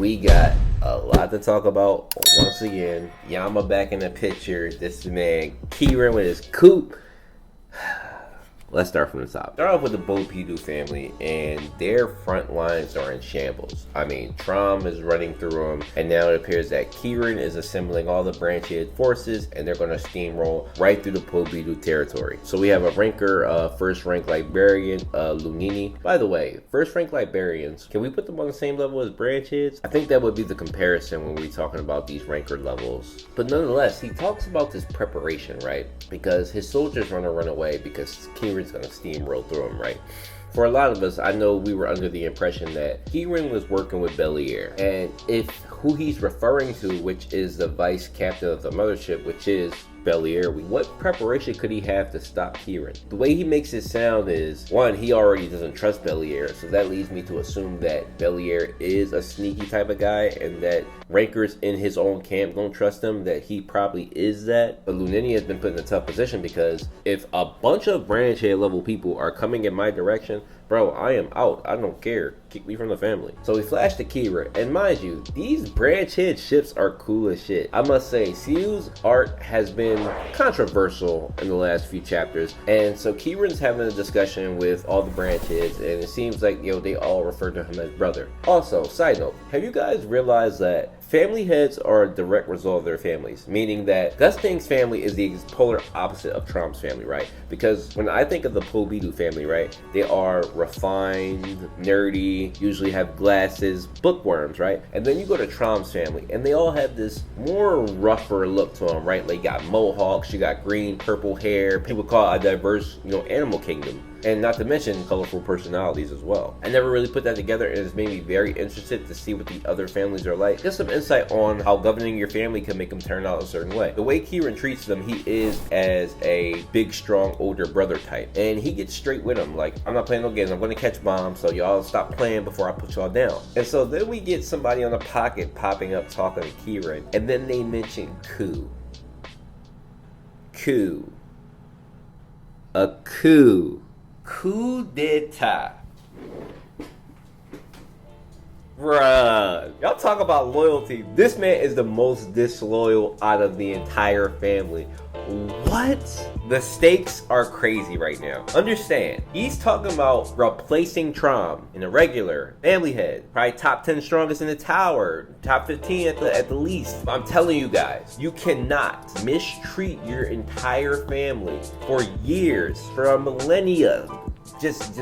We got a lot to talk about once again. Yama back in the picture. This man, Kirin with his coupe. Let's start from the top. Start off with the Lobdadon family, and their front lines are in shambles. I mean, Trom is running through them, and now it appears that Kirin is assembling all the branch-head forces, and they're going to steamroll right through the Lobdadon territory. So we have a ranker, first rank librarian, Lunini. By the way, first rank librarians, can we put them on the same level as branch-heads? I think that would be the comparison when we're talking about these ranker levels. But nonetheless, he talks about this preparation, right? Because his soldiers want to run away because Kirin's going to steamroll through them, right? For a lot of us, I know we were under the impression that Kirin was working with Baylord, and if who he's referring to, which is the vice captain of the mothership, which is Baylord, what preparation could he have to stop Kirin? The way he makes it sound is, one, he already doesn't trust Baylord, so that leads me to assume that Baylord is a sneaky type of guy, and that rankers in his own camp don't trust him, that he probably is that. But Lunini has been put in a tough position, because if a bunch of branch head level people are coming in my direction, bro, I am out. I don't care. Kick me from the family. So we flash to Kirin, and mind you, these branch head ships are cool as shit. I must say, Siu's art has been controversial in the last few chapters, and so Kirin's having a discussion with all the branch heads, and it seems like, they all refer to him as brother. Also, side note, have you guys realized that family heads are a direct result of their families? Meaning that Gusting's family is the polar opposite of Trom's family, right? Because when I think of the Lobdadon family, right, they are refined, nerdy, usually have glasses, bookworms, right? And then you go to Trom's family, and they all have this more rougher look to them, right? They got mohawks, you got green, purple hair. People call it a diverse, animal kingdom. And not to mention colorful personalities as well. I never really put that together, and it's made me very interested to see what the other families are like. Just some insight on how governing your family can make them turn out a certain way. The way Kirin treats them, he is as a big, strong, older brother type. And he gets straight with them. Like, I'm not playing no games. I'm going to catch bombs, so y'all stop playing before I put y'all down. And so then we get somebody on the pocket popping up talking to Kirin. And then they mention coup. Coup. A coup. Coup d'etat. Bruh. Y'all talk about loyalty. This man is the most disloyal out of the entire family. What? The stakes are crazy right now. Understand, he's talking about replacing Trom in a regular family head. Probably top 10 strongest in the tower. Top 15 at the least. I'm telling you guys, you cannot mistreat your entire family for years, for a millennia. Just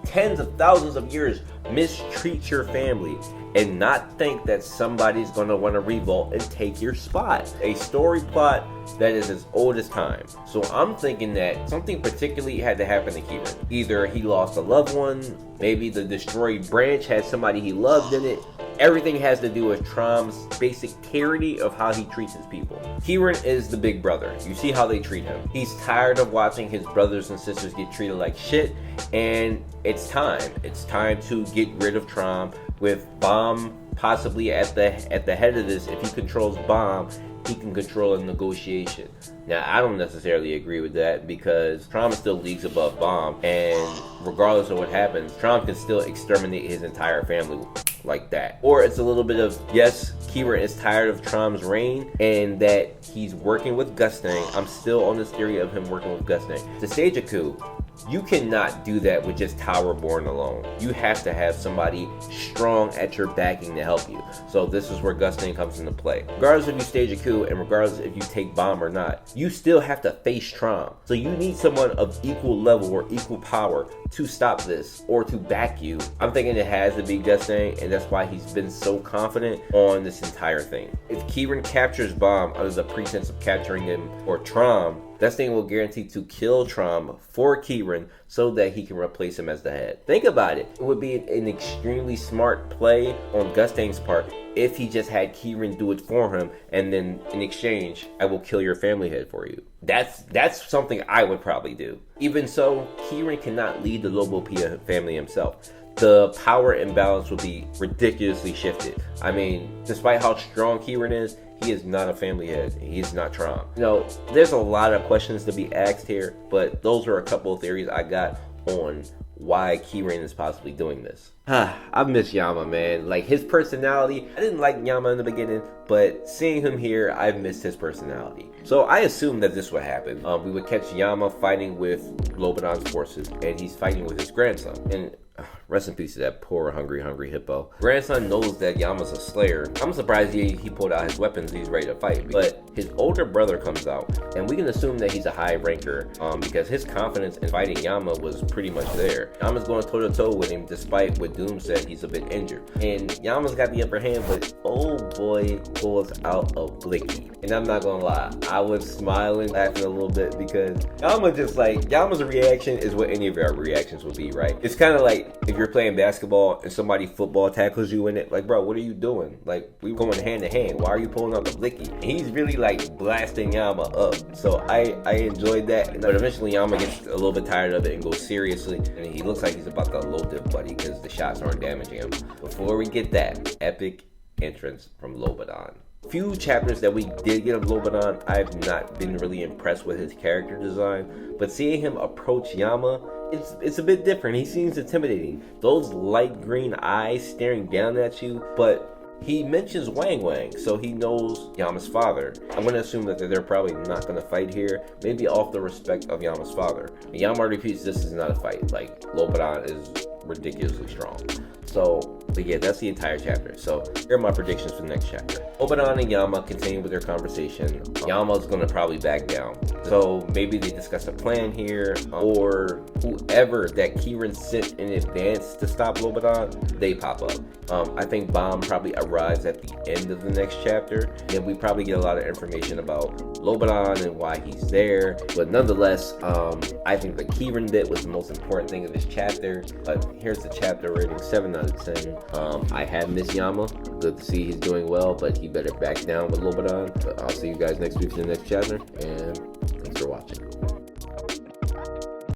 tens of thousands of years, mistreat your family and not think that somebody's going to want to revolt and take your spot. A story plot that is as old as time. So I'm thinking that something particularly had to happen to Kirin. Either he lost a loved one, maybe the destroyed branch had somebody he loved in it. Everything has to do with Trom's basic tyranny of how he treats his people. Kirin is the big brother. You see how they treat him. He's tired of watching his brothers and sisters get treated like shit, and it's time. It's time to get rid of Trom, with Bomb possibly at the head of this. If he controls Bomb, he can control a negotiation. Now, I don't necessarily agree with that, because Trom is still leagues above Bomb, and regardless of what happens, Trom can still exterminate his entire family like that. Or it's a little bit of, yes, Kirin is tired of Trom's reign and that he's working with Gusting. I'm still on this theory of him working with Gusting to stage a coup. You cannot do that with just Towerborn alone. You have to have somebody strong at your backing to help you. So this is where Gusting comes into play. Regardless if you stage a coup, and regardless if you take Bomb or not, you still have to face Trom. So you need someone of equal level or equal power to stop this or to back you. I'm thinking it has to be Gusting, and that's why he's been so confident on this entire thing. If Kirin captures Bomb under the pretense of capturing him or Trom, Gusting will guarantee to kill Trom for Kirin so that he can replace him as the head. Think about it. It would be an extremely smart play on Gusting's part if he just had Kirin do it for him, and then in exchange, I will kill your family head for you. That's something I would probably do. Even so, Kirin cannot lead the Lobdadon family himself. The power imbalance will be ridiculously shifted. I mean, despite how strong Kirin is, he is not a family head. He's not Trom. There's a lot of questions to be asked here, but those are a couple of theories I got on why Kirin is possibly doing this. I miss Yama, man. Like, his personality, I didn't like Yama in the beginning, but seeing him here, I've missed his personality. So I assumed that this would happen. We would catch Yama fighting with Lobdadon's forces, and he's fighting with his grandson. And rest in peace to that poor hungry hippo. Grandson knows that Yama's a slayer. I'm surprised he pulled out his weapons. He's ready to fight. But his older brother comes out, and we can assume that he's a high ranker because his confidence in fighting Yama was pretty much there. Yama's going toe to toe with him, despite what Doom said he's a bit injured. And Yama's got the upper hand, but oh boy, pulls out a blicky. And I'm not gonna lie, I was smiling, laughing a little bit because Yama's reaction is what any of our reactions would be, right? It's kind of like if you're playing basketball and somebody football tackles you in it, like, bro, what are you doing? Like, we going hand to hand. Why are you pulling out the blicky? And he's really like blasting Yama up. So I enjoyed that. But eventually Yama gets a little bit tired of it and goes seriously. And he looks like he's about to load the buddy because the shots aren't damaging him. Before we get that, epic entrance from Lobdadon. Few chapters that we did get of Lobdadon, I've not been really impressed with his character design, but seeing him approach Yama, it's a bit different. He seems intimidating. Those light green eyes staring down at you, but he mentions Wang Wang, so he knows Yama's father. I'm going to assume that they're probably not going to fight here, maybe off the respect of Yama's father. And Yama repeats, this is not a fight. Like, Lobdadon is ridiculously strong. So, but yeah, that's the entire chapter. So here are my predictions for the next chapter. Lobdadon and Yama continue with their conversation. Yama's gonna probably back down. So maybe they discuss a plan here, or whoever that Kirin sent in advance to stop Lobdadon, they pop up. I think Bomb probably arrives at the end of the next chapter, and we probably get a lot of information about Lobdadon and why he's there. But nonetheless, I think the Kirin bit was the most important thing of this chapter. But here's the chapter rating, 7 out of 10. I have Miss Yama. Good to see he's doing well, but he better back down with Lobdadon. But I'll see you guys next week in the next chapter, and thanks for watching.